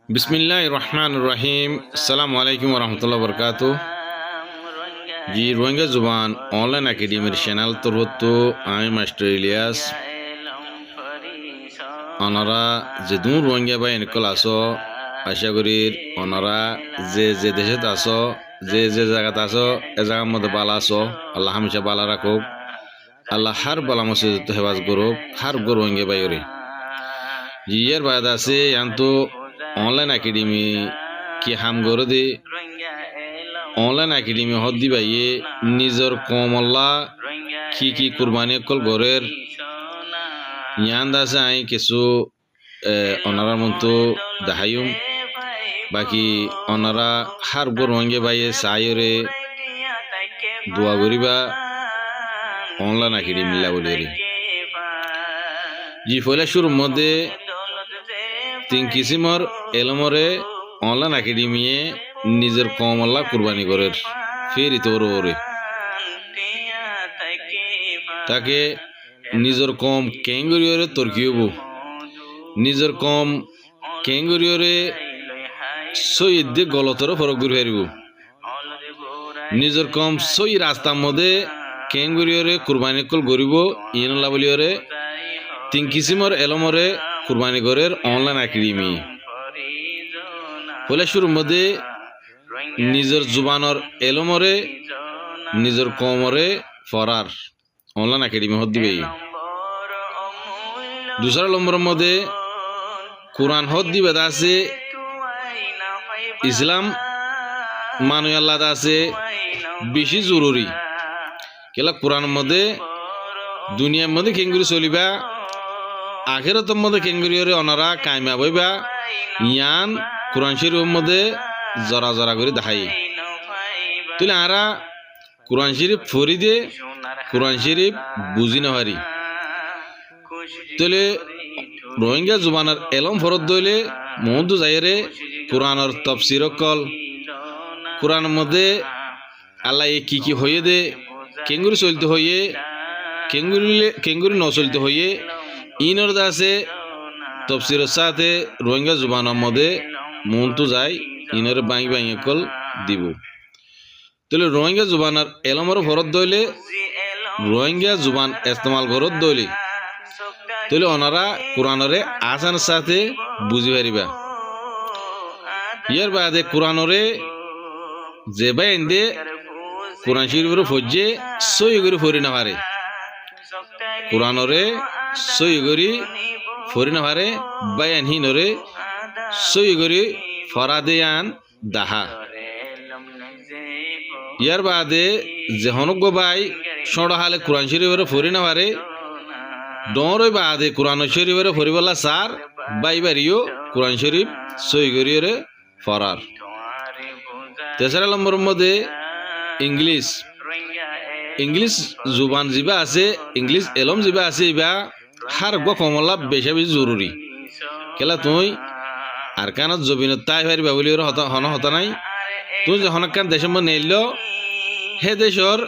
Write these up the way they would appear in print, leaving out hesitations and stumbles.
बिस्मिल्लाहिर रहमानिर रहीम। अस्सलामु अलैकुम वरहमतुल्लाहि वबरकातुह। जी रोहिंग्या जुबान ऑनलाइन एकेडमी चैनल तरवत्तो आई मास्टर इलियास অনারা যেদুন রোহিঙ্গা বাই নিকল আসো আশা করি অনারা যে যে দেশে আসো যে যে জায়গাতে আসো এ জায়গার মধ্যে বালা আসো আল্লাহ হামেশা বালা রাখুক। আল্লাহ হার বালা মসজিদ হেফাজ করুক হার গো রোহিঙ্গা বাই ওরে ইয়ার বাদ আছে তো অনলাইন একাডেমি কি হাম গড়ে দে অনলাইন একাডেমি হদ দিবাইয়ে নিজের কমল্লা কি কুরবানি কল গড়ের ইয়ান দাসে আই কিছু অনারার মতো দেখাইম বাকি অনারা হার গো রোহিঙ্গা বাইয়ে চাইরে দোয়া করিবা অনলাইন একাডেমি বলি জি ফলে শুরুর মধ্যে তিন কিসিমর এলমরে অনলাইন একাডেমিয়ে নিজের কমল্লা কুরবানি করের ফের ইতরে তাকে নিজের কম কেঙ্গুরিয়রে তর্কিব নিজের কম কেঙ্গুরিয়রে সৈয়দ গলতর ফরক ঘুরে হারিব নিজের কম সই রাস্তার মধ্যে কেঙ্গুরিয়রে কুরবানি কল গরিব ইনল্লা বলিয়রে তিন কিসিমর এলমরে কুরবানি করের অনলাইন একাডেমি হলে শুরুর মধ্যে নিজের জুবানর এলমরে নিজের কমরে ফরার অনলাইন একাডেমি হদ দিবে। দুসরা নম্বরের মধ্যে কোরআন হদ দিবে আছে ইসলাম মানুষ আল্লাহ আছে বেশি জরুরি কেলা কোরআনের মধ্যে দুনিয়ার মধ্যে কেঙ্গুরি চলিবা আখেরাতের মধ্যে কেঙ্গুরিয়রে অনারা কামিয়াব হইবা ইয়ান কোরআন শরীফের মধ্যে জরা জরা করে দেখাই তুলে আরা কোরআন শরীফ ফরি দে কোরআন শরীফ বুঝি না পারি তাহলে রোহিঙ্গা জুবানের এলম ফরত দইলে মহন্দু যাইরে কোরআনের তফসির কল কোরআনের মধ্যে আল্লাহ কি হইয়ে দে কেঙ্গুরি চলতে হইয়ে কেঙ্গুরি ন চলতে হইয়ে ইনর দাসে তফসিরের সাথে রোহিঙ্গা জুবানের মধ্যে মনতু যায় ইনর বাঙি বাঙি কল দিব তাহলে রোহিঙ্গা জুবানের এলমর ফরত দইলে রোহিঙ্গা জুবান ইস্তেমাল করত দইলে তাহলে ওনারা কোরআনরে আসানের সাথে বুঝি পারিবা ইয়ার বাদে কোরআনরে যে বাইন দে কোরআন শরীফের ফজ্জে সই করে ফরি না পারে কোরআনরে সই করে ফরি না পারে বায়ান হিনরে সই করে ফরা দেয়ান দাহা ইয়ার বাদে যে হনক বাই সড়হালে কোরআন শরীফের ফরি না পারে ডরই বাদে কোরআন শরীফের ফরিবলা সার বাইবারিও কোরআন শরীফ সই করিয়ে ফরার। তেসরা নম্বরের মধ্যে ইংলিশ জুবান যিবা আছে ইংলিশ এলম যিবা আছে ইবা হার গো কমলা বেশি বেশি জরুরি কেলা তুই আর কানত জবিনত তাই পারিবা বলি হতা নাই তুই যখন কান দেশের মধ্যে নেইল হে দেশর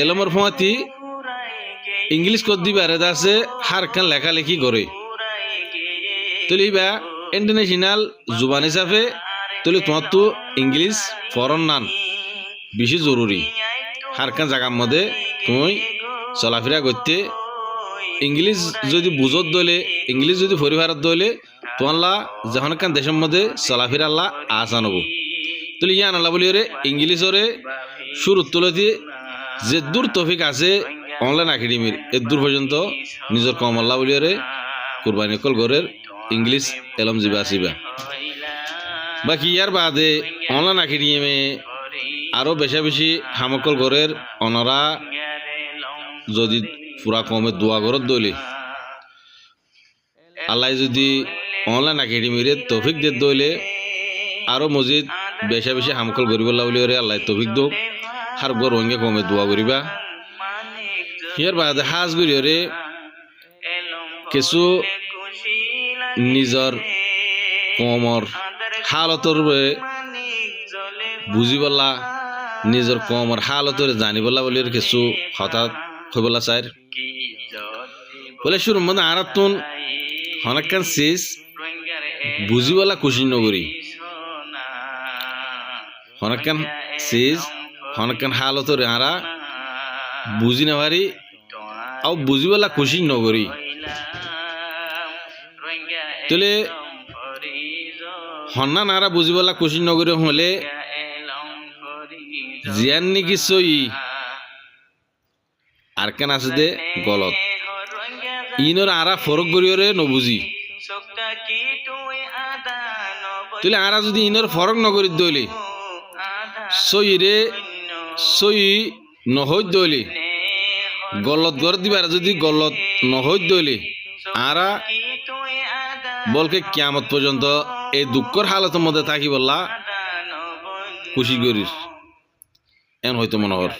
এলমর ফোঁয়াতি ইংলিশ কত দিবা রে আছে হার কান লেখালেখি করে তুলি বা ইন্টারন্যাশনাল জুবান হিসাবে তুলি তোমার তো ইংলিশ ফরন নান বেশি জরুরি হার কান জায়গার মধ্যে তুই চলাফেরা করতে ইংলিশ যদি বুঝত দলে ইংলিশ যদি পরিবারত দলে তোমাল্লা যখন কান দেশের মধ্যে চলাফেরা আল্লাহ আসান হব তুলি ইয়ান আল্লাহ বলি রে ইংলিশরে শুরু তুলতি যে দূর তফিক আছে অনলাইন একাডেমির এর দূর পর্যন্ত নিজের কম আল্লাহ বলি রে কুরবানি কল গরের ইংলিশ এলম জিবা আসিবা বাকি ইয়ার বাদে অনলাইন একাডেমি আরো বেশি বেশি হামকল গরের অনরা যদি পুরা কমে দোয়া গরত দইলে আল্লাহ যদি অনলাইন একাডেমির তৌফিক দিয়ে দইলে আরো মসজিদ বেশি বেশি হামকল গরিব বলি রে আল্লাহ তৌফিক দো হার গর রোহিঙ্গা কমে দোয়া করিবা ইয়ার বাদে হাজ গরিয়রে কিছু নিজর কমর হালতর বুঝিবলা নিজের কমর হালতরে জানিবলা বলি কিছু হঠাৎ হইবলা চাই বলে শুরুর মধ্যে আরাতুন হনাক্কান সিস বুঝিবলা খুশি নগরী হনকান সিজ হনকান হালতরে আরা বুঝি না পারি আও বুঝিবলা খুশি নগরী তাহলে হন্না নারা বুঝিবলা খুশি নগরী হলে জিয়ান নাকি সই আর কেন আছে দে গলত ইনর আরা ফরক গরিয়রে নবুঝি তাহলে আরা যদি ইনর ফরক নগরী দইলে সই রে সই নহই দইলে গলত গর দিবার যদি গলত নহই দইলে আরা বলকে কিয়ামত পর্যন্ত এই দুঃখর হালতের মধ্যে থাকি বললা খুশি করিস এন হয়তো মনে হর